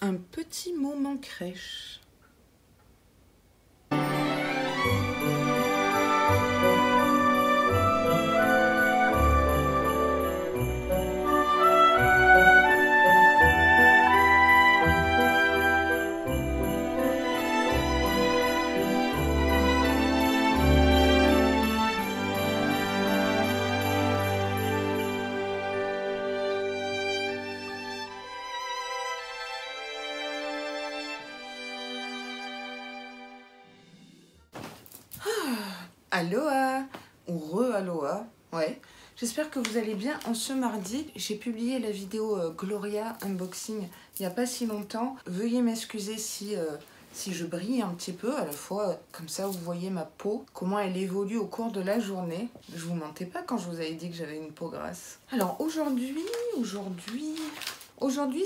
Un petit moment crèche. Aloha ou re-aloha, ouais. J'espère que vous allez bien. En ce mardi, j'ai publié la vidéo Gloria Unboxing il n'y a pas si longtemps. Veuillez m'excuser si je brille un petit peu, à la fois comme ça vous voyez ma peau, comment elle évolue au cours de la journée. Je vous mentais pas quand je vous avais dit que j'avais une peau grasse. Alors aujourd'hui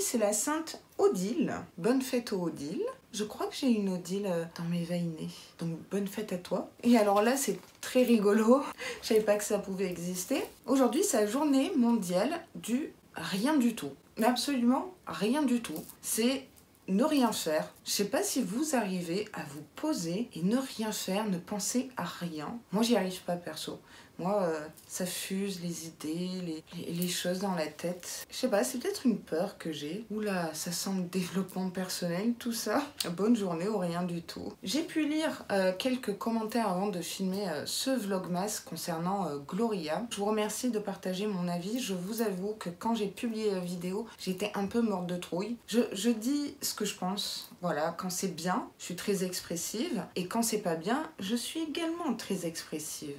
c'est la Sainte Odile. Bonne fête aux Odile. Je crois que j'ai une Odile dans mes vainés. Donc bonne fête à toi. Et alors là c'est très rigolo. Je savais pas que ça pouvait exister. Aujourd'hui c'est la journée mondiale du rien du tout. Mais absolument rien du tout. C'est ne rien faire. Je sais pas si vous arrivez à vous poser et ne rien faire, ne penser à rien. Moi j'y arrive pas perso. Moi ça fuse les idées, les choses dans la tête. Je sais pas, c'est peut-être une peur que j'ai. Oula, ça sent le développement personnel, tout ça. Bonne journée au rien du tout. J'ai pu lire quelques commentaires avant de filmer ce vlogmas concernant Gloria. Je vous remercie de partager mon avis. Je vous avoue que quand j'ai publié la vidéo, j'étais un peu morte de trouille. Je dis ce que je pense. Voilà, quand c'est bien, je suis très expressive. Et quand c'est pas bien, je suis également très expressive.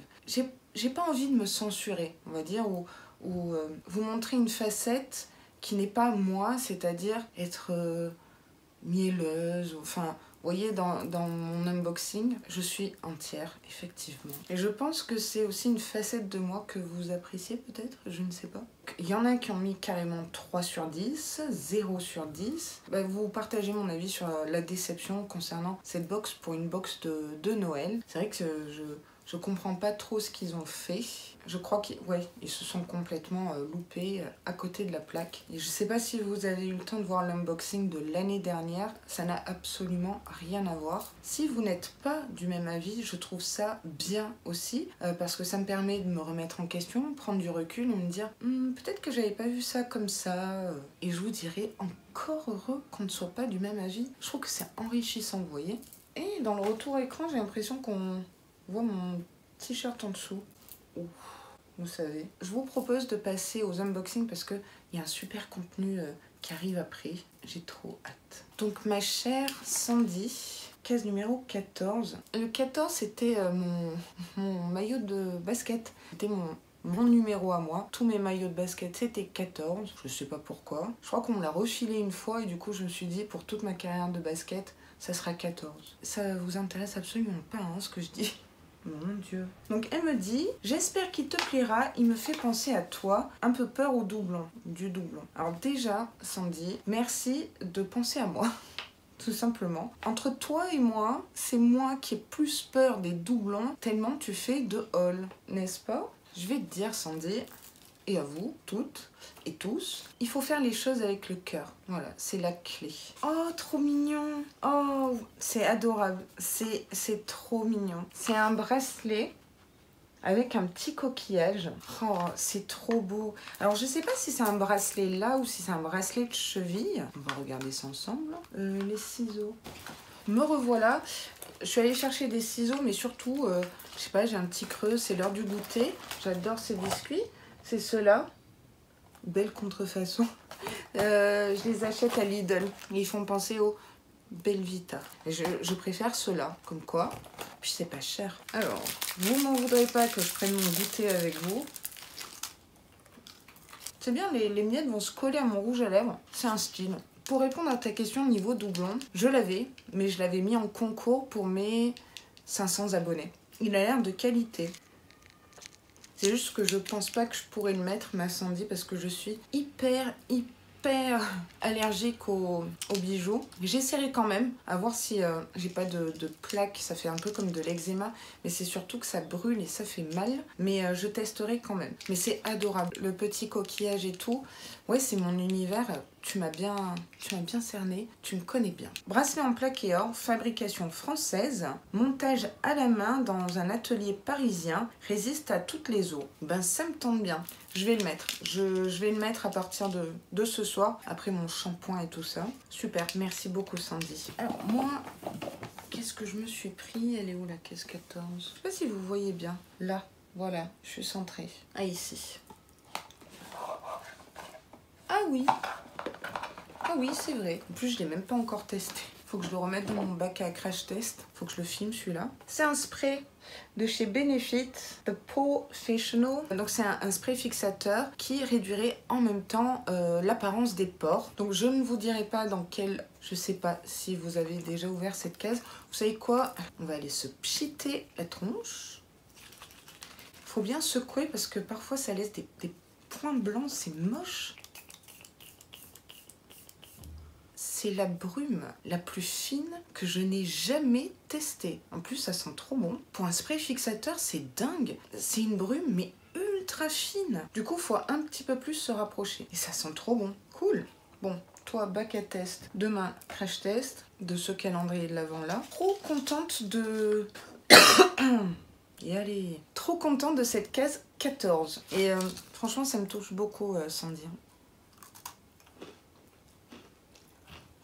J'ai pas envie de me censurer, on va dire, ou vous montrer une facette qui n'est pas moi, c'est-à-dire être mielleuse, enfin, vous voyez, dans mon unboxing, je suis entière, effectivement. Et je pense que c'est aussi une facette de moi que vous appréciez peut-être, je ne sais pas. Il y en a qui ont mis carrément 3 sur 10, 0 sur 10. Bah, vous partagez mon avis sur la déception concernant cette box pour une box de Noël. C'est vrai que je comprends pas trop ce qu'ils ont fait. Je crois qu'ils se sont complètement loupés à côté de la plaque. Et je sais pas si vous avez eu le temps de voir l'unboxing de l'année dernière. Ça n'a absolument rien à voir. Si vous n'êtes pas du même avis, je trouve ça bien aussi. Parce que ça me permet de me remettre en question, prendre du recul et me dire peut-être que j'avais pas vu ça comme ça. Et je vous dirais encore heureux qu'on ne soit pas du même avis. Je trouve que c'est enrichissant, vous voyez. Et dans le retour écran, j'ai l'impression qu'on voit mon t-shirt en dessous. Ouf, vous savez. Je vous propose de passer aux unboxings parce qu'il y a un super contenu qui arrive après. J'ai trop hâte. Donc ma chère Sandy, case numéro 14. Le 14 c'était mon maillot de basket. C'était mon numéro à moi. Tous mes maillots de basket c'était 14. Je sais pas pourquoi. Je crois qu'on me l'a refilé une fois et du coup je me suis dit pour toute ma carrière de basket, ça sera 14. Ça vous intéresse absolument pas hein, ce que je dis. Mon Dieu. Donc elle me dit, j'espère qu'il te plaira, il me fait penser à toi, un peu peur au doublon, du doublon. Alors déjà, Sandy, merci de penser à moi, tout simplement. Entre toi et moi, c'est moi qui ai plus peur des doublons, tellement tu fais de haul, n'est-ce pas? Je vais te dire, Sandy, et à vous, toutes et tous, il faut faire les choses avec le cœur. Voilà, c'est la clé. Oh, trop mignon. Oh, c'est adorable. C'est trop mignon. C'est un bracelet avec un petit coquillage. Oh, c'est trop beau. Alors, je sais pas si c'est un bracelet là ou si c'est un bracelet de cheville. On va regarder ça ensemble. Les ciseaux. Me revoilà. Je suis allée chercher des ciseaux, mais surtout, je sais pas, j'ai un petit creux. C'est l'heure du goûter. J'adore ces biscuits. C'est ceux-là. Belle contrefaçon. Je les achète à Lidl. Ils font penser au Belvita. Je préfère ceux-là, comme quoi. Puis c'est pas cher. Alors, vous m'en voudrez pas que je prenne mon goûter avec vous. C'est bien, les miettes vont se coller à mon rouge à lèvres. C'est un style. Pour répondre à ta question niveau doublon, je l'avais, mais je l'avais mis en concours pour mes 500 abonnés. Il a l'air de qualité. C'est juste que je pense pas que je pourrais le mettre, ma Sandy, parce que je suis hyper allergique aux bijoux. J'essaierai quand même, à voir si j'ai pas de plaques, ça fait un peu comme de l'eczéma, mais c'est surtout que ça brûle et ça fait mal. Mais je testerai quand même. Mais c'est adorable, le petit coquillage et tout. Ouais, c'est mon univers tu m'as bien cerné, tu me connais bien. Bracelet en plaqué or, fabrication française, montage à la main dans un atelier parisien, résiste à toutes les eaux. Ben ça me tente bien. Je vais le mettre. Je vais le mettre à partir de ce soir, après mon shampoing et tout ça. Super, merci beaucoup Sandy. Alors moi, qu'est-ce que je me suis pris? Elle est où la caisse 14? Je sais pas si vous voyez bien. Là, voilà, je suis centrée. Ah ici. Ah oui. Ah oui, c'est vrai. En plus, je ne l'ai même pas encore testé. Faut que je le remette dans mon bac à crash test. Faut que je le filme celui-là. C'est un spray de chez Benefit, The Professional. Donc c'est un spray fixateur qui réduirait en même temps l'apparence des pores. Donc je ne vous dirai pas dans quel... Je sais pas si vous avez déjà ouvert cette case. Vous savez quoi? On va aller se pchiter la tronche. Faut bien secouer parce que parfois ça laisse des points blancs. C'est moche. C'est la brume la plus fine que je n'ai jamais testée. En plus, ça sent trop bon. Pour un spray fixateur, c'est dingue. C'est une brume, mais ultra fine. Du coup, il faut un petit peu plus se rapprocher. Et ça sent trop bon. Cool. Bon, toi, bac à test. Demain, crash test de ce calendrier de l'Avent-là. Trop contente de... Et allez, trop contente de cette case 14. Et franchement, ça me touche beaucoup, Sandy.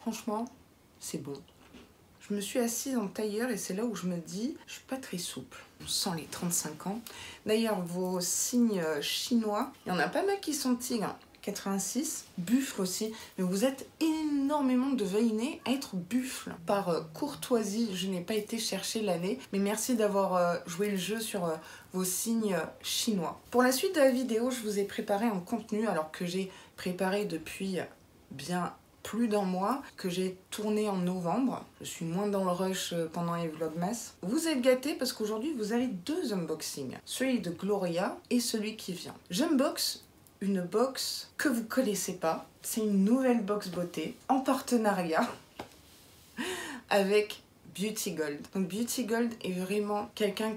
Franchement, c'est bon. Je me suis assise en tailleur et c'est là où je me dis, je suis pas très souple. On sent les 35 ans. D'ailleurs, vos signes chinois, il y en a pas mal qui sont tigres. 86, buffle aussi. Mais vous êtes énormément de veinés à être buffle. Par courtoisie, je n'ai pas été chercher l'année. Mais merci d'avoir joué le jeu sur vos signes chinois. Pour la suite de la vidéo, je vous ai préparé un contenu alors que j'ai préparé depuis bien plus d'un mois, que j'ai tourné en novembre. Je suis moins dans le rush pendant les vlogmas. Vous êtes gâtés parce qu'aujourd'hui vous avez deux unboxings. Celui de Gloria et celui qui vient. J'unbox une box que vous connaissez pas. C'est une nouvelle box beauté en partenariat avec Beauty Gold. Donc Beauty Gold est vraiment quelqu'un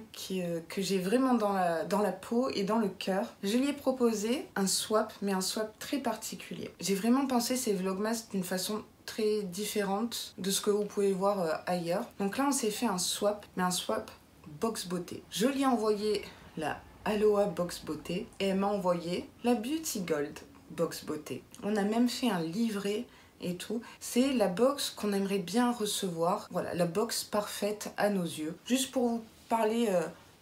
que j'ai vraiment dans la peau et dans le cœur. Je lui ai proposé un swap, mais un swap très particulier. J'ai vraiment pensé ces vlogmas d'une façon très différente de ce que vous pouvez voir ailleurs. Donc là on s'est fait un swap, mais un swap box beauté. Je lui ai envoyé la Aloha box beauté et elle m'a envoyé la Beauty Gold box beauté. On a même fait un livret et tout. C'est la box qu'on aimerait bien recevoir. Voilà, la box parfaite à nos yeux. Juste pour vous parler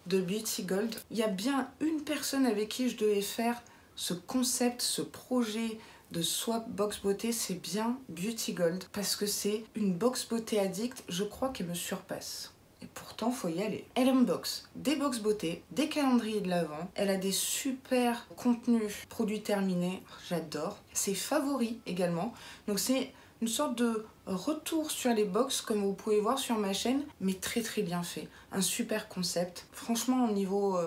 de Beauty Gold, il y a bien une personne avec qui je devais faire ce concept, ce projet de swap box beauté, c'est bien Beauty Gold parce que c'est une box beauté addict, je crois qu'elle me surpasse. Et pourtant, faut y aller. Elle unbox des box beauté, des calendriers de l'Avent. Elle a des super contenus produits terminés. J'adore. Ses favoris également. Donc c'est une sorte de retour sur les box comme vous pouvez voir sur ma chaîne, mais très très bien fait. Un super concept. Franchement, au niveau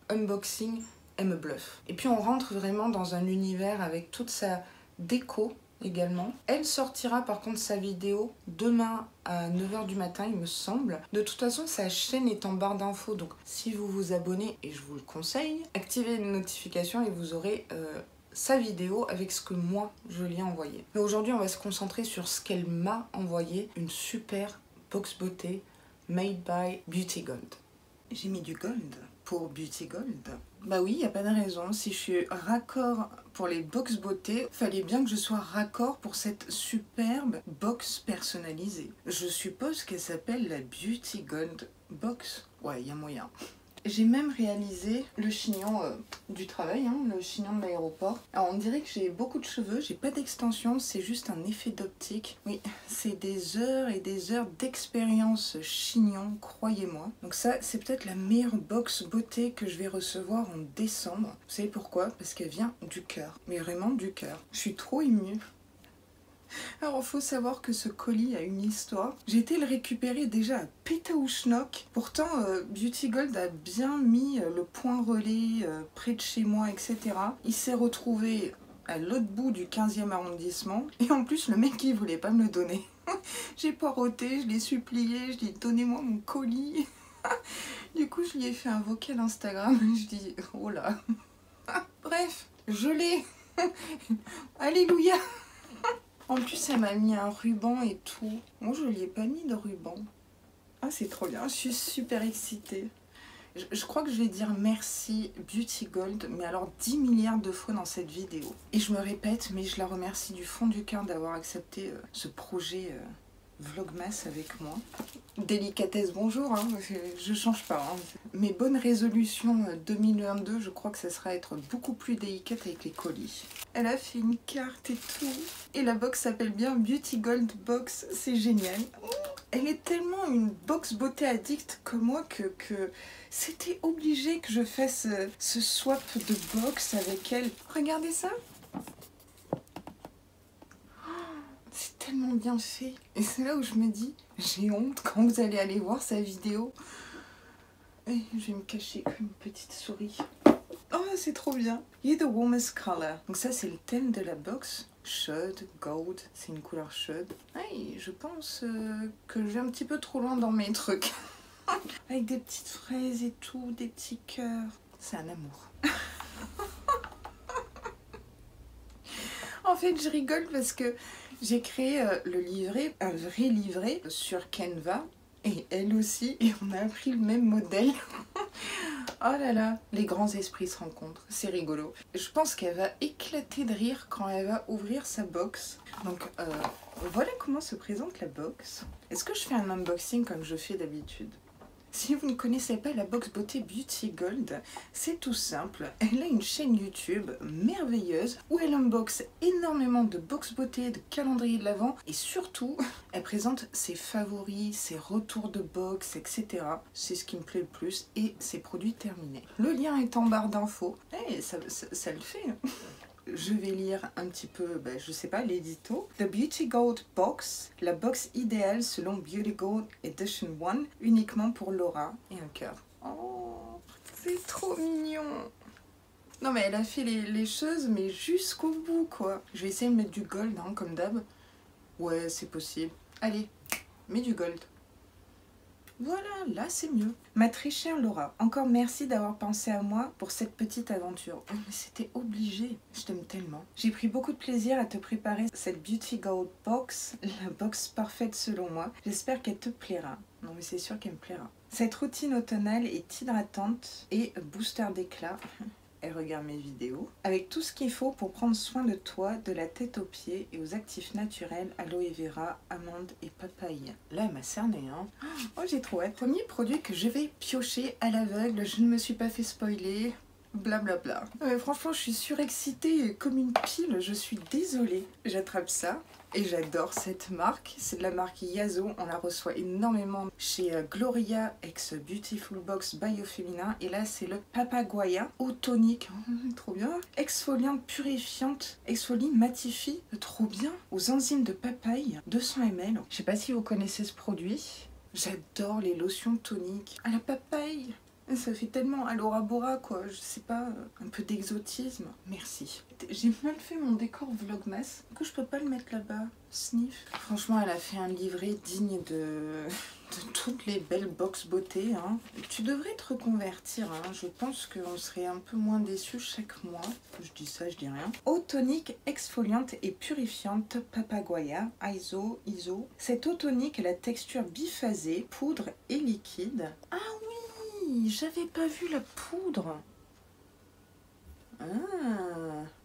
unboxing, elle me bluffe. Et puis on rentre vraiment dans un univers avec toute sa déco également. Elle sortira par contre sa vidéo demain à 9 h du matin il me semble. De toute façon sa chaîne est en barre d'infos, donc si vous vous abonnez, et je vous le conseille, activez les notifications et vous aurez sa vidéo avec ce que moi je lui ai envoyé. Mais aujourd'hui on va se concentrer sur ce qu'elle m'a envoyé, une super box beauté made by Beauty Gold. J'ai mis du gold pour Beauty Gold. Bah oui, il n'y a pas de raison. Si je suis raccord pour les box beauté, fallait bien que je sois raccord pour cette superbe box personnalisée. Je suppose qu'elle s'appelle la Beauty Gold Box. Ouais, il y a moyen. J'ai même réalisé le chignon du travail, hein, le chignon de l'aéroport. Alors on dirait que j'ai beaucoup de cheveux, j'ai pas d'extension, c'est juste un effet d'optique. Oui, c'est des heures et des heures d'expérience chignon, croyez-moi. Donc ça, c'est peut-être la meilleure box beauté que je vais recevoir en décembre. Vous savez pourquoi? Parce qu'elle vient du cœur, mais vraiment du cœur. Je suis trop émue. Alors, il faut savoir que ce colis a une histoire. J'ai été le récupérer déjà à Pétaouchnok. Pourtant, Beauty Gold a bien mis le point relais près de chez moi, etc. Il s'est retrouvé à l'autre bout du 15e arrondissement. Et en plus, le mec, il voulait pas me le donner. J'ai poireauté, je l'ai supplié, je lui ai dit donnez-moi mon colis. Du coup, je lui ai fait un vocal Instagram. Je dis oh là. Bref, je l'ai. Alléluia. En plus, elle m'a mis un ruban et tout. Moi, je lui ai pas mis de ruban. Ah, c'est trop bien. Je suis super excitée. Je crois que je vais dire merci Beauty Gold, mais alors 10 milliards de fois dans cette vidéo. Et je me répète, mais je la remercie du fond du cœur d'avoir accepté ce projet Vlogmas avec moi. Délicatesse, bonjour, hein, je change pas. Hein. Mes bonnes résolutions 2022, je crois que ça sera être beaucoup plus délicate avec les colis. Elle a fait une carte et tout. Et la box s'appelle bien Beauty Gold Box, c'est génial. Elle est tellement une box beauté addict comme moi que c'était obligé que je fasse ce swap de box avec elle. Regardez ça. C'est tellement bien fait. Et c'est là où je me dis, j'ai honte quand vous allez aller voir sa vidéo. Et je vais me cacher comme une petite souris. Oh, c'est trop bien. You're the warmest color. Donc ça, c'est le thème de la box. Chaude, gold, c'est une couleur chaude. Hey, je pense que je vais un petit peu trop loin dans mes trucs. Avec des petites fraises et tout, des petits cœurs. C'est un amour. En fait, je rigole parce que j'ai créé le livret, un vrai livret sur Canva. Et elle aussi, et on a pris le même modèle. Oh là là, les grands esprits se rencontrent, c'est rigolo. Je pense qu'elle va éclater de rire quand elle va ouvrir sa box. Donc voilà comment se présente la box. Est-ce que je fais un unboxing comme je fais d'habitude ? Si vous ne connaissez pas la box beauté Beauty Gold, c'est tout simple. Elle a une chaîne YouTube merveilleuse où elle unboxe énormément de box beauté, de calendrier de l'Avent et surtout, elle présente ses favoris, ses retours de box, etc. C'est ce qui me plaît le plus et ses produits terminés. Le lien est en barre d'infos. Et ça le fait. Je vais lire un petit peu, je sais pas, l'édito. The Beauty Gold Box, la box idéale selon Beauty Gold Edition 1, uniquement pour Laura et un cœur. Oh, c'est trop mignon. Non mais elle a fait les choses, mais jusqu'au bout quoi. Je vais essayer de mettre du gold, hein, comme d'hab. Ouais, c'est possible. Allez, mets du gold. Voilà, là c'est mieux. Ma très chère Laura, encore merci d'avoir pensé à moi pour cette petite aventure. Oh, mais c'était obligé, je t'aime tellement. J'ai pris beaucoup de plaisir à te préparer cette Beauty Gold Box, la box parfaite selon moi. J'espère qu'elle te plaira. Non mais c'est sûr qu'elle me plaira. Cette routine automnale est hydratante et booster d'éclat. Elle regarde mes vidéos. Avec tout ce qu'il faut pour prendre soin de toi, de la tête aux pieds et aux actifs naturels, aloe vera, amande et papaye. Là, elle m'a cerné, hein. Oh, j'ai trop hâte. Premier produit que je vais piocher à l'aveugle, je ne me suis pas fait spoiler. Blablabla. Mais franchement, je suis surexcitée comme une pile, je suis désolée. J'attrape ça. Et j'adore cette marque, c'est de la marque Yazo, on la reçoit énormément chez Gloria ex Beautiful Box Bioféminin. Et là c'est le Papaguaya eau tonique, trop bien. Exfoliante purifiante, exfolie matifie, trop bien. Aux enzymes de papaye, 200 ml. Je sais pas si vous connaissez ce produit, j'adore les lotions toniques à la papaye. Ça fait tellement Alora Bora quoi, je sais pas, un peu d'exotisme. Merci. J'ai mal fait mon décor Vlogmas, que je peux pas le mettre là-bas. Sniff. Franchement, elle a fait un livret digne de toutes les belles box beauté. Hein. Tu devrais te reconvertir, hein. Je pense qu'on serait un peu moins déçus chaque mois. Je dis ça, je dis rien. Eau tonique exfoliante et purifiante Papaguaya, ISO. Cette eau tonique a la texture biphasée, poudre et liquide. Ah oui, j'avais pas vu la poudre. Ah,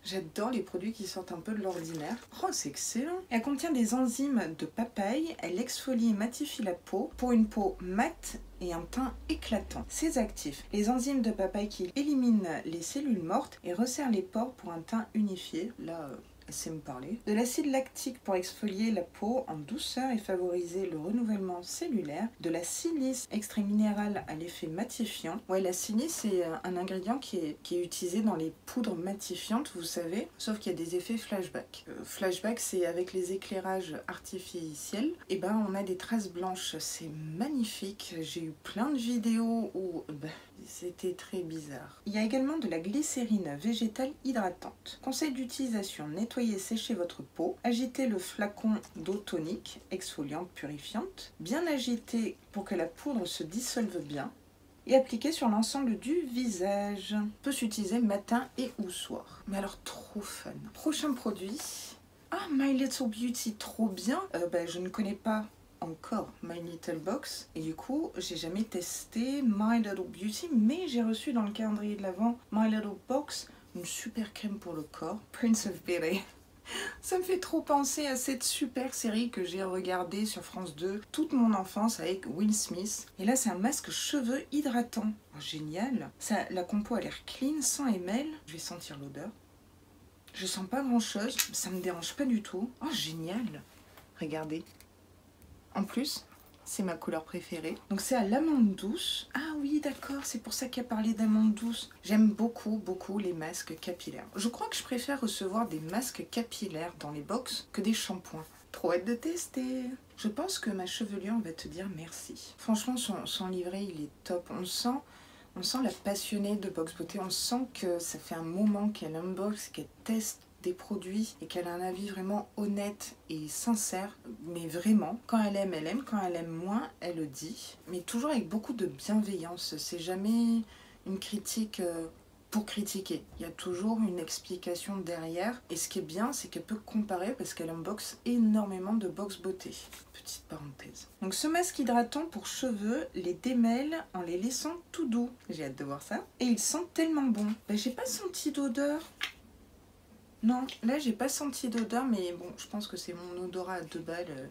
j'adore les produits qui sortent un peu de l'ordinaire. Oh, c'est excellent. Elle contient des enzymes de papaye. Elle exfolie et matifie la peau pour une peau mate et un teint éclatant. Ses actifs. Les enzymes de papaye qui éliminent les cellules mortes et resserrent les pores pour un teint unifié. Là, elle sait me parler. De l'acide lactique pour exfolier la peau en douceur et favoriser le renouvellement cellulaire. De la silice, extrait minéral à l'effet matifiant. Ouais, la silice, c'est un ingrédient qui est utilisé dans les poudres matifiantes, vous savez, sauf qu'il y a des effets flashback. Flashback, c'est avec les éclairages artificiels. Et ben, on a des traces blanches. C'est magnifique. J'ai eu plein de vidéos où c'était très bizarre. Il y a également de la glycérine végétale hydratante. Conseil d'utilisation, nettoyez et séchez votre peau. Agitez le flacon d'eau tonique, exfoliante, purifiante. Bien agiter pour que la poudre se dissolve bien. Et appliquer sur l'ensemble du visage. Peut s'utiliser matin et ou soir. Mais alors trop fun. Prochain produit. Ah, My Little Beauty, trop bien. Je ne connais pas encore My Little Box et du coup j'ai jamais testé My Little Beauty, mais j'ai reçu dans le calendrier de l'Avent My Little Box, une super crème pour le corps, Prince of Bel-Air. Ça me fait trop penser à cette super série que j'ai regardée sur France 2 toute mon enfance avec Will Smith. Et là c'est un masque cheveux hydratant. Oh, génial. Ça, la compo a l'air clean, 100 ml. Je vais sentir l'odeur. Je sens pas grand chose, ça me dérange pas du tout. Oh génial. Regardez. En plus, c'est ma couleur préférée. Donc c'est à l'amande douce. Ah oui, d'accord, c'est pour ça qu'il a parlé d'amande douce. J'aime beaucoup, beaucoup les masques capillaires. Je crois que je préfère recevoir des masques capillaires dans les box que des shampoings. Trop hâte de tester. Je pense que ma chevelure va te dire merci. Franchement, son livret, il est top. On sent la passionnée de Box Beauté. On sent que ça fait un moment qu'elle unbox, qu'elle teste des produits et qu'elle a un avis vraiment honnête et sincère, mais vraiment, quand elle aime, quand elle aime moins, elle le dit, mais toujours avec beaucoup de bienveillance. C'est jamais une critique pour critiquer, il y a toujours une explication derrière, et ce qui est bien, c'est qu'elle peut comparer parce qu'elle unboxe énormément de Box Beauté. Petite parenthèse. Donc ce masque hydratant pour cheveux les démêle en les laissant tout doux. J'ai hâte de voir ça. Et il sent tellement bon. J'ai pas senti d'odeur. Non, là j'ai pas senti d'odeur, mais bon, je pense que c'est mon odorat à 2 balles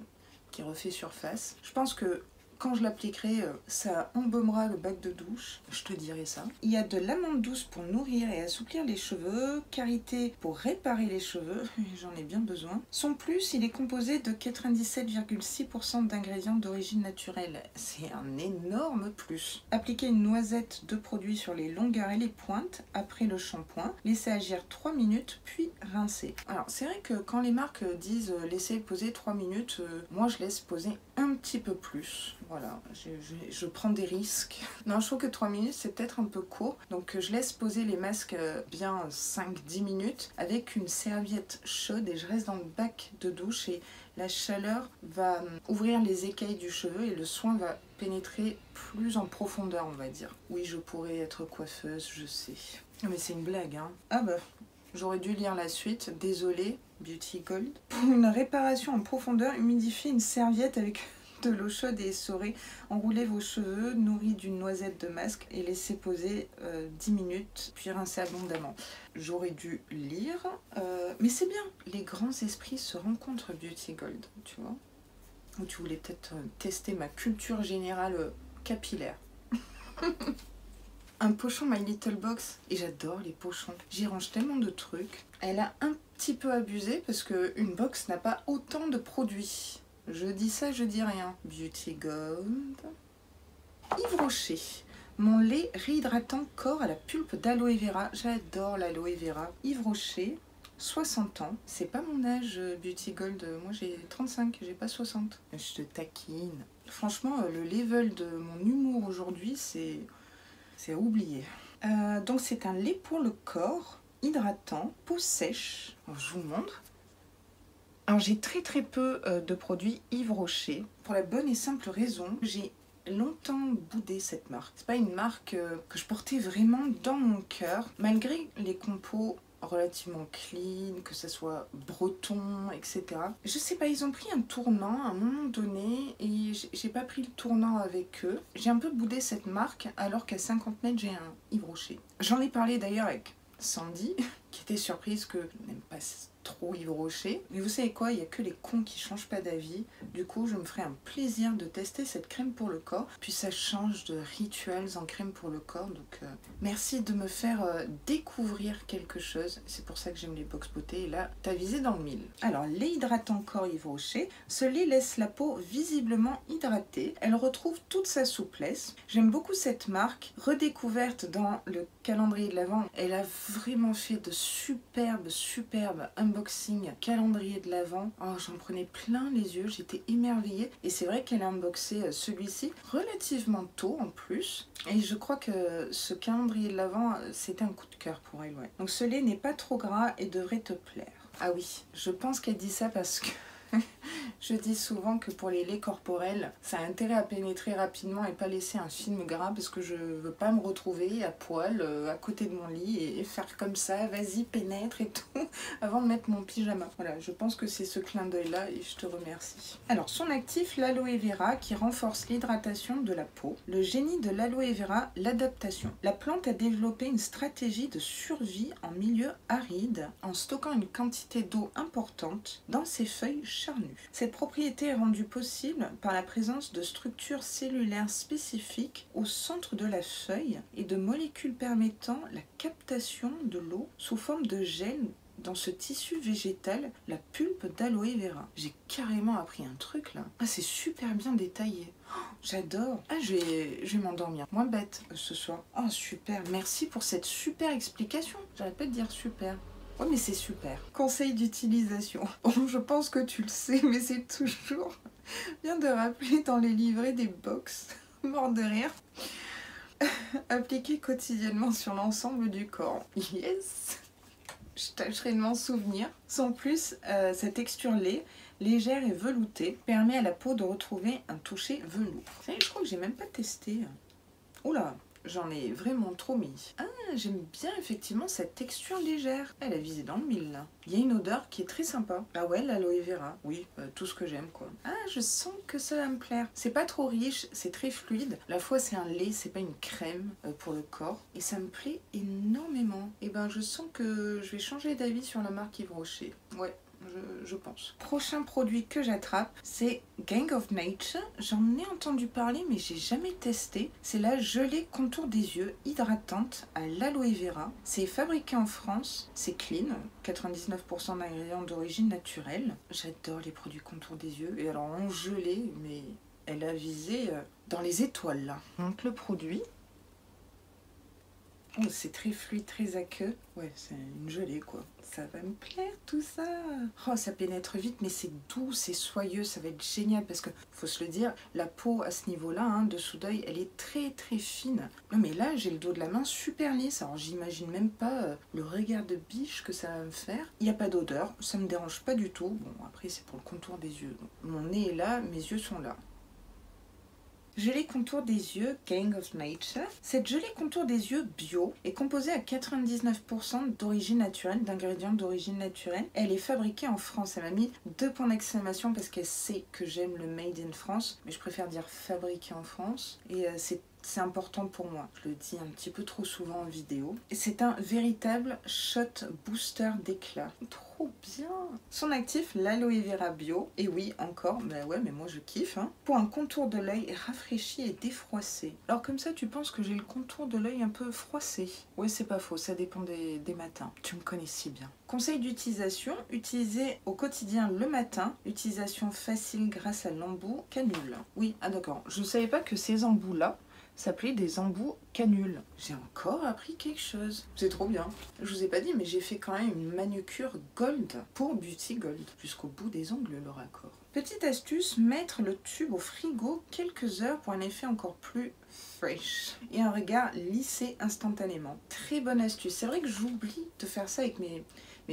qui refait surface. Je pense que quand je l'appliquerai, ça embaumera le bac de douche, je te dirai ça. Il y a de l'amande douce pour nourrir et assouplir les cheveux, karité pour réparer les cheveux, j'en ai bien besoin. Son plus, il est composé de 97,6% d'ingrédients d'origine naturelle. C'est un énorme plus. Appliquer une noisette de produit sur les longueurs et les pointes après le shampoing, laisser agir 3 minutes puis rincer. Alors c'est vrai que quand les marques disent laisser poser 3 minutes, moi je laisse poser un petit peu plus. Voilà, je prends des risques. Non, je trouve que 3 minutes c'est peut-être un peu court. Donc je laisse poser les masques bien 5-10 minutes avec une serviette chaude et je reste dans le bac de douche et la chaleur va ouvrir les écailles du cheveu et le soin va pénétrer plus en profondeur, on va dire. Oui, je pourrais être coiffeuse, je sais. Mais c'est une blague, hein. Ah bah, j'aurais dû lire la suite, désolée, Beauty Gold. Pour une réparation en profondeur, humidifiez une serviette avec de l'eau chaude et essorée. Enroulez vos cheveux, nourris d'une noisette de masque et laissez poser 10 minutes, puis rincez abondamment. J'aurais dû lire, mais c'est bien. Les grands esprits se rencontrent, Beauty Gold, tu vois. Ou tu voulais peut-être tester ma culture générale capillaire. Un pochon My Little Box, et j'adore les pochons. J'y range tellement de trucs. Elle a un petit peu abusé parce qu'une box n'a pas autant de produits. Je dis ça, je dis rien. Beauty Gold. Yves Rocher. Mon lait réhydratant corps à la pulpe d'aloe vera. J'adore l'aloe vera. Yves Rocher, 60 ans. C'est pas mon âge, Beauty Gold. Moi j'ai 35, j'ai pas 60. Je te taquine. Franchement, le level de mon humour aujourd'hui, c'est à oublier. Donc c'est un lait pour le corps, hydratant, peau sèche. Alors, je vous montre. Alors j'ai très peu de produits Yves Rocher, pour la bonne et simple raison, j'ai longtemps boudé cette marque. C'est pas une marque que je portais vraiment dans mon cœur, malgré les compos relativement clean, que ça soit breton, etc. Je sais pas, ils ont pris un tournant à un moment donné et j'ai pas pris le tournant avec eux. J'ai un peu boudé cette marque alors qu'à 50 mètres j'ai un Yves Rocher. J'en ai parlé d'ailleurs avec Sandy, qui était surprise que je n'aime pas trop Yves Rocher. Mais vous savez quoi, il n'y a que les cons qui changent pas d'avis. Du coup, je me ferai un plaisir de tester cette crème pour le corps. Puis ça change de rituels en crème pour le corps. Donc merci de me faire découvrir quelque chose. C'est pour ça que j'aime les Box Beauté. Et là, t'as visé dans le mille. Alors, lait hydratant corps Yves Rocher. Ce lait laisse la peau visiblement hydratée. Elle retrouve toute sa souplesse. J'aime beaucoup cette marque. Redécouverte dans le calendrier de l'Avent. Elle a vraiment fait de superbes unboxing calendrier de l'Avent. Oh, j'en prenais plein les yeux, j'étais émerveillée. Et c'est vrai qu'elle a unboxé celui-ci relativement tôt en plus. Et je crois que ce calendrier de l'Avent, c'était un coup de cœur pour elle. Ouais. Donc ce lait n'est pas trop gras et devrait te plaire. Ah oui, je pense qu'elle dit ça parce que Je dis souvent que pour les laits corporels, ça a intérêt à pénétrer rapidement et pas laisser un film gras parce que je veux pas me retrouver à poil à côté de mon lit et faire comme ça, vas-y pénètre et tout, avant de mettre mon pyjama. Voilà, je pense que c'est ce clin d'œil là et je te remercie. Alors son actif, l'aloe vera qui renforce l'hydratation de la peau. Le génie de l'aloe vera, l'adaptation. La plante a développé une stratégie de survie en milieu aride en stockant une quantité d'eau importante dans ses feuilles charnues. Cette propriété est rendue possible par la présence de structures cellulaires spécifiques au centre de la feuille et de molécules permettant la captation de l'eau sous forme de gel dans ce tissu végétal, la pulpe d'aloe vera. J'ai carrément appris un truc là. Ah, c'est super bien détaillé. Oh, j'adore. Ah, je vais m'endormir moins bête ce soir. Oh, super. Merci pour cette super explication. J'arrête pas de dire super. Oh mais c'est super. Conseil d'utilisation. Bon, je pense que tu le sais, mais c'est toujours bien de rappeler dans les livrets des box. Mort de rire. Appliquer quotidiennement sur l'ensemble du corps. Yes. Je tâcherai de m'en souvenir. Sans plus, sa texture légère et veloutée permet à la peau de retrouver un toucher velours. Je crois que j'ai même pas testé. Oula, j'en ai vraiment trop mis. Ah, j'aime bien effectivement cette texture légère. Elle a visé dans le mille là. Il y a une odeur qui est très sympa. Ah ouais, l'aloe vera. Oui, tout ce que j'aime quoi. Ah, je sens que ça va me plaire. C'est pas trop riche, c'est très fluide. À la fois c'est un lait, c'est pas une crème pour le corps. Et ça me plaît énormément. Et ben je sens que je vais changer d'avis sur la marque Yves Rocher. Ouais. Je pense. Prochain produit que j'attrape, c'est Gang of Nature. J'en ai entendu parler, mais j'ai jamais testé. C'est la gelée contour des yeux hydratante à l'aloe vera. C'est fabriqué en France. C'est clean, 99% d'ingrédients d'origine naturelle. J'adore les produits contour des yeux. Et alors en gelée, mais elle a visé dans les étoiles là. Donc le produit. Oh, c'est très fluide, très aqueux. Ouais, c'est une gelée quoi. Ça va me plaire tout ça. Oh, ça pénètre vite, mais c'est doux, c'est soyeux, ça va être génial parce que, faut se le dire, la peau à ce niveau-là, hein, dessous d'œil, elle est très très fine. Non mais là, j'ai le dos de la main super lisse, alors j'imagine même pas le regard de biche que ça va me faire. Il n'y a pas d'odeur, ça me dérange pas du tout. Bon, après c'est pour le contour des yeux. Donc, mon nez est là, mes yeux sont là. Gelée contour des yeux Gang of Nature. Cette gelée contour des yeux bio est composée à 99% d'origine naturelle, d'ingrédients d'origine naturelle. Elle est fabriquée en France. Elle m'a mis 2 points d'exclamation parce qu'elle sait que j'aime le Made in France, mais je préfère dire fabriquée en France. Et c'est important pour moi. Je le dis un petit peu trop souvent en vidéo. C'est un véritable shot booster d'éclat. Trop bien. Son actif, l'aloe vera bio. Et oui, encore, bah ouais, mais moi je kiffe. Hein. Pour un contour de l'œil rafraîchi et défroissé. Alors comme ça, tu penses que j'ai le contour de l'œil un peu froissé. Ouais, c'est pas faux, ça dépend des matins. Tu me connais si bien. Conseil d'utilisation, utilisez au quotidien le matin. Utilisation facile grâce à l'embout canule. Oui, ah d'accord. Je ne savais pas que ces embouts-là s'appelait des embouts canules. J'ai encore appris quelque chose. C'est trop bien. Je vous ai pas dit, mais j'ai fait quand même une manucure gold pour Beauty Gold. Jusqu'au bout des ongles, le raccord. Petite astuce, mettre le tube au frigo quelques heures pour un effet encore plus fresh. Et un regard lissé instantanément. Très bonne astuce. C'est vrai que j'oublie de faire ça avec mes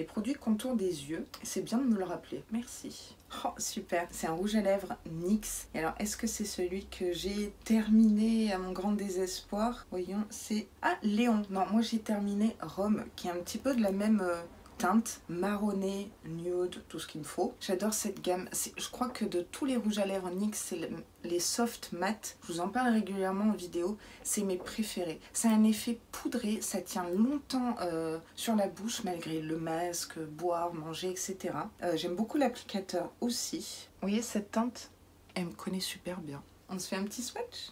produits contour des yeux. C'est bien de me le rappeler. Merci. Oh, super. C'est un rouge à lèvres NYX. Et alors, est-ce que c'est celui que j'ai terminé à mon grand désespoir? Voyons, c'est... Ah, Léon. Non, moi j'ai terminé Rome, qui est un petit peu de la même... teinte, marronné, nude, tout ce qu'il me faut. J'adore cette gamme. Je crois que de tous les rouges à lèvres NYX, c'est les soft mat. Je vous en parle régulièrement en vidéo. C'est mes préférés. Ça a un effet poudré. Ça tient longtemps sur la bouche malgré le masque, boire, manger, etc. J'aime beaucoup l'applicateur aussi. Vous voyez cette teinte? Elle me connaît super bien. On se fait un petit swatch?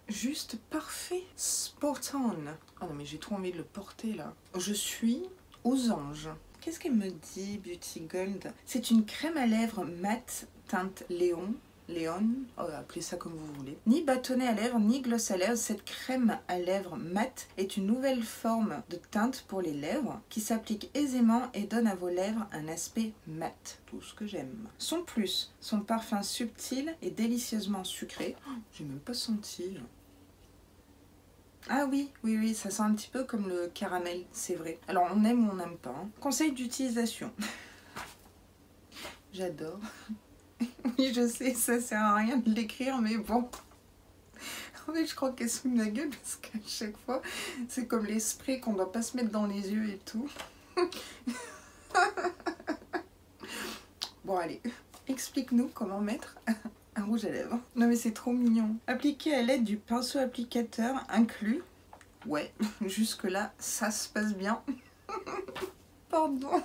Juste parfait, spot on. Oh non mais j'ai trop envie de le porter là. Je suis aux anges. Qu'est-ce qu'elle me dit Beauty Gold? C'est une crème à lèvres mat teinte Léon, oh, appelez ça comme vous voulez. Ni bâtonnet à lèvres, ni gloss à lèvres, cette crème à lèvres mat est une nouvelle forme de teinte pour les lèvres qui s'applique aisément et donne à vos lèvres un aspect mat. Tout ce que j'aime. Son plus, son parfum subtil et délicieusement sucré. Oh, j'ai même pas senti. Ah oui, oui, ça sent un petit peu comme le caramel, c'est vrai. Alors on aime ou on n'aime pas. Hein. Conseil d'utilisation. J'adore. Oui, je sais, ça sert à rien de l'écrire, mais bon. En fait, je crois qu'elle se fout de ma gueule parce qu'à chaque fois, c'est comme les sprays qu'on doit pas se mettre dans les yeux et tout. Bon, allez, explique-nous comment mettre un rouge à lèvres. Non mais c'est trop mignon. Appliquer à l'aide du pinceau applicateur inclus. Ouais, jusque-là, ça se passe bien. Pardon.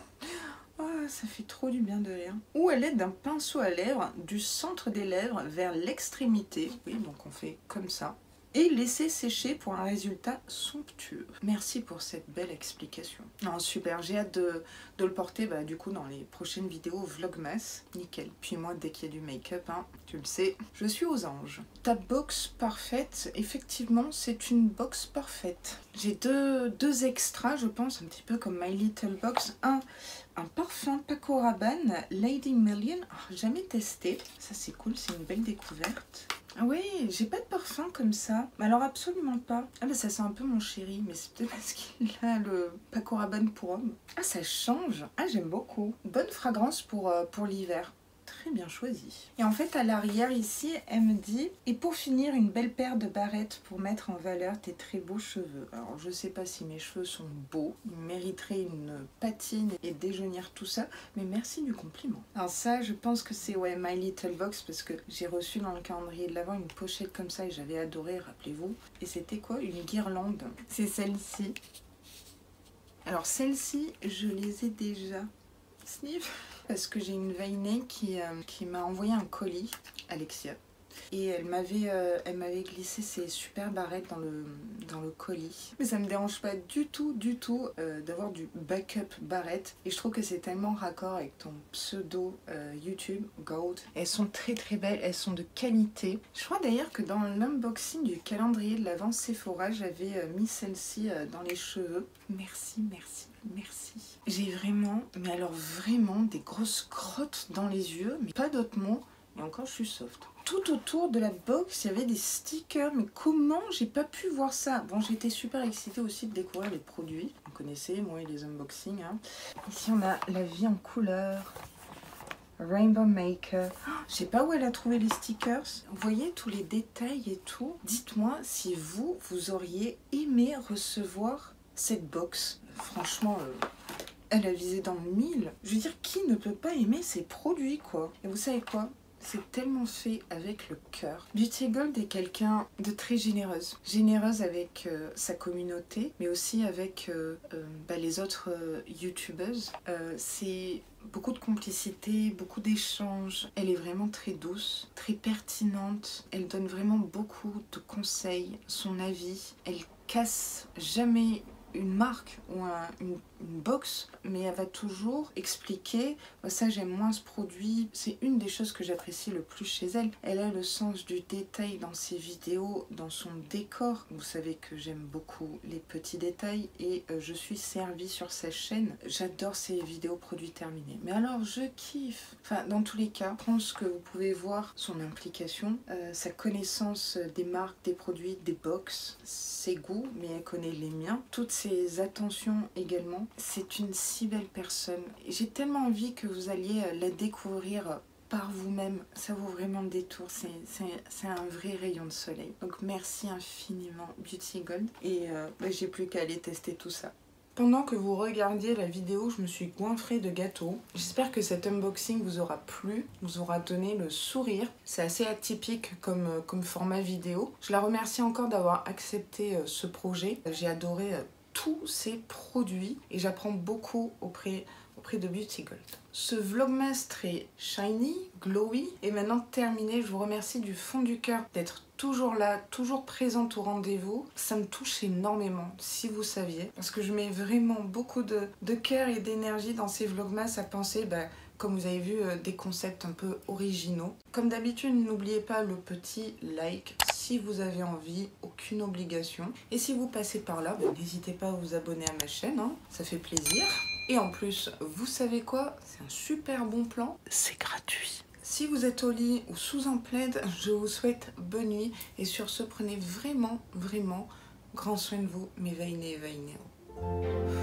Oh, ça fait trop du bien de rire. Ou à l'aide d'un pinceau à lèvres du centre des lèvres vers l'extrémité. Oui, donc on fait comme ça. Et laisser sécher pour un résultat somptueux. Merci pour cette belle explication. Non, super, j'ai hâte de le porter du coup dans les prochaines vidéos Vlogmas. Nickel. Puis moi, dès qu'il y a du make-up, hein, tu le sais, je suis aux anges. Ta box parfaite, effectivement, c'est une box parfaite. J'ai deux extras, je pense, un petit peu comme My Little Box. Un parfum Paco Rabanne Lady Million. Oh, jamais testé. Ça, c'est cool, c'est une belle découverte. Ah oui, j'ai pas de parfum comme ça. Alors absolument pas. Ah bah ça sent un peu mon chéri, mais c'est peut-être parce qu'il a le Paco Rabanne pour homme. Ah ça change. Ah j'aime beaucoup. Bonne fragrance pour l'hiver. Très bien choisi. Et en fait à l'arrière ici, elle me dit « Et pour finir, une belle paire de barrettes pour mettre en valeur tes très beaux cheveux. » Alors je sais pas si mes cheveux sont beaux, ils mériteraient une patine et déjaunir tout ça, mais merci du compliment. Alors ça, je pense que c'est ouais, My Little Box parce que j'ai reçu dans le calendrier de l'Avent une pochette comme ça et j'avais adoré, rappelez-vous. Et c'était quoi? Une guirlande. C'est celle-ci. Alors celle-ci, je les ai déjà. Sniff. Parce que j'ai une Vainée qui m'a envoyé un colis, Alexia. Et elle m'avait glissé ces super barrettes dans le colis. Mais ça me dérange pas du tout d'avoir du backup barrette. Et je trouve que c'est tellement raccord avec ton pseudo YouTube, Gold. Elles sont très très belles, elles sont de qualité. Je crois d'ailleurs que dans l'unboxing du calendrier de l'Avent Sephora, j'avais mis celle-ci dans les cheveux. Merci, merci. Merci. J'ai vraiment, mais alors vraiment des grosses crottes dans les yeux, mais pas d'autres mots. Et encore, je suis soft. Tout autour de la box, il y avait des stickers. Mais comment j'ai pas pu voir ça? Bon, j'étais super excitée aussi de découvrir les produits. Vous connaissez, moi et les unboxings. Hein. Ici, on a la vie en couleur. Rainbow Maker. Oh, je sais pas où elle a trouvé les stickers. Vous voyez tous les détails et tout. Dites-moi si vous auriez aimé recevoir cette box. Franchement, elle a visé dans le mille. Je veux dire, qui ne peut pas aimer ces produits, quoi? Et vous savez quoi? C'est tellement fait avec le cœur. Beauty Gold est quelqu'un de très généreuse. Généreuse avec sa communauté, mais aussi avec les autres youtubeuses. C'est beaucoup de complicité, beaucoup d'échanges. Elle est vraiment très douce, très pertinente. Elle donne vraiment beaucoup de conseils, son avis. Elle casse jamais une marque ou une box, mais elle va toujours expliquer ça j'aime moins ce produit. C'est une des choses que j'apprécie le plus chez elle. Elle a le sens du détail dans ses vidéos, dans son décor. Vous savez que j'aime beaucoup les petits détails et je suis servie sur sa chaîne. J'adore ses vidéos produits terminés. Mais alors je kiffe. Enfin dans tous les cas, je pense que vous pouvez voir son implication, sa connaissance des marques, des produits, des box, ses goûts, mais elle connaît les miens. Toutes ses attentions également. C'est une si belle personne. J'ai tellement envie que vous alliez la découvrir par vous-même. Ça vaut vraiment le détour. C'est un vrai rayon de soleil. Donc merci infiniment Beauty Gold. Et j'ai plus qu'à aller tester tout ça. Pendant que vous regardiez la vidéo, je me suis goinfrée de gâteaux. J'espère que cet unboxing vous aura plu, vous aura donné le sourire. C'est assez atypique comme format vidéo. Je la remercie encore d'avoir accepté ce projet. J'ai adoré tous ces produits et j'apprends beaucoup auprès de Beauty Gold. Ce vlogmas très shiny, glowy est maintenant terminé. Je vous remercie du fond du cœur d'être toujours là, toujours présente au rendez-vous. Ça me touche énormément, si vous saviez, parce que je mets vraiment beaucoup de cœur et d'énergie dans ces vlogmas à penser, comme vous avez vu, des concepts un peu originaux. Comme d'habitude, n'oubliez pas le petit like si vous avez envie, aucune obligation. Et si vous passez par là, n'hésitez pas à vous abonner à ma chaîne, hein, ça fait plaisir. Et en plus, vous savez quoi? C'est un super bon plan, c'est gratuit. Si vous êtes au lit ou sous un plaid, je vous souhaite bonne nuit. Et sur ce, prenez vraiment, vraiment grand soin de vous, mes Vainés et Vainéos.